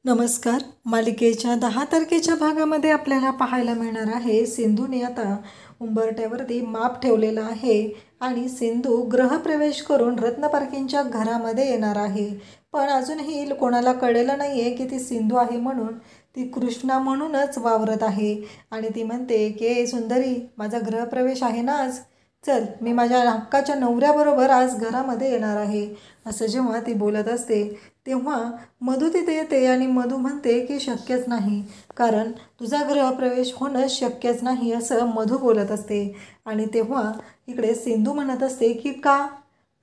नमस्कार. मालिकेच्या 10 तारखेच्या भागामध्ये आपल्याला पाहायला मिळणार आहे सिंधूने आता उंबरठ्यावरती माप ठेवलेला आहे आणि सिंधू गृहप्रवेश करून रत्नपारखींच्या घरामध्ये येणार आहे. पण अजूनही कोणाला कळलेलं नाही आहे की ती सिंधू आहे म्हणून. ती कृष्णा म्हणूनच वावरत आहे आणि ती म्हणते की सुंदरी, माझा गृहप्रवेश आहे ना आज, चल मी माझ्या हक्काच्या नवऱ्याबरोबर आज घरामध्ये येणार आहे. असं जेव्हा ती बोलत असते तेव्हा मधू तिथे येते आणि मधू म्हणते की शक्यच नाही, कारण तुझा गृहप्रवेश होणं शक्यच नाही असं मधू बोलत असते. आणि तेव्हा इकडे सिंधू म्हणत असते की का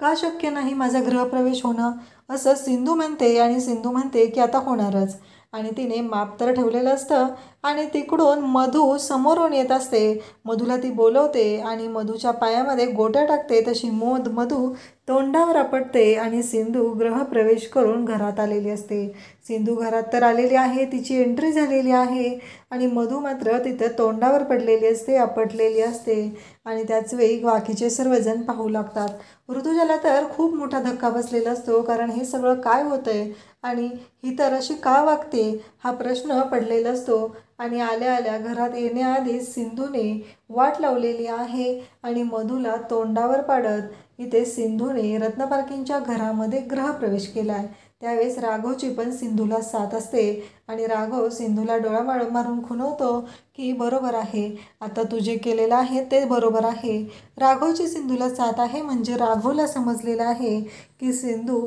का शक्य नाही माझा गृहप्रवेश होणं, असं सिंधू म्हणते. आणि सिंधू म्हणते की आता होणारच. आणि तिने माप तर ठेवलेलं असतं आणि तिकडून मधू समोरून येत असते. मधूला ती बोलवते आणि मधूच्या पायामध्ये गोट्या टाकते. तशी मधू तोंडावर आपटते आणि सिंधू गृहप्रवेश करून घरात आलेली असते. सिंधू घरात तर आलेली आहे, तिची एंट्री झालेली आहे आणि मधू मात्र तिथं तोंडावर पडलेली असते, आपटलेली असते. आणि त्याच वेळी बाकीचे सर्वजण पाहू लागतात. ऋतुजाला तर खूप मोठा धक्का बसलेला असतो, कारण हे सगळं काय होतंय आणि ही तर अशी का वागते हा प्रश्न पडलेला असतो. आणि आल्या आल्या घरात येण्याआधी सिंधूने वाट लावलेली आहे आणि मधूला तोंडावर पाडत इथे सिंधूने रत्नपारखींच्या घरामध्ये गृहप्रवेश केला आहे. त्यावेळेस राघवची पण सिंधूला साथ असते आणि राघव सिंधूला डोळा मारून खुणवतो की बरोबर आहे, आता तू जे केलेलं आहे ते बरोबर आहे. राघवची सिंधूला साथ आहे म्हणजे राघवला समजलेलं आहे की सिंधू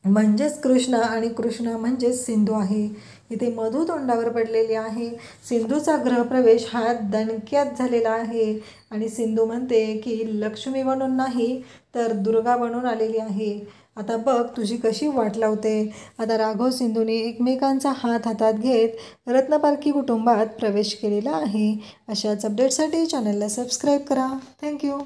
म्हणजेच कृष्ण आणि कृष्ण म्हणजेच सिंधू आहे. इथे मधू तोंडावर पडलेली आहे. सिंधूचा गृहप्रवेश हा दणक्यात झालेला आहे आणि सिंधू म्हणते की लक्ष्मी बनून नाही तर दुर्गा बनून आलेली आहे. आता बघ तुझी कशी वाट लावते. आता राघव सिंधूने एकमेकांचा हात हातात घेत रत्नपारखी कुटुंबात प्रवेश केलेला आहे. अशाच अपडेटसाठी चॅनलला सबस्क्राईब करा. थँक्यू.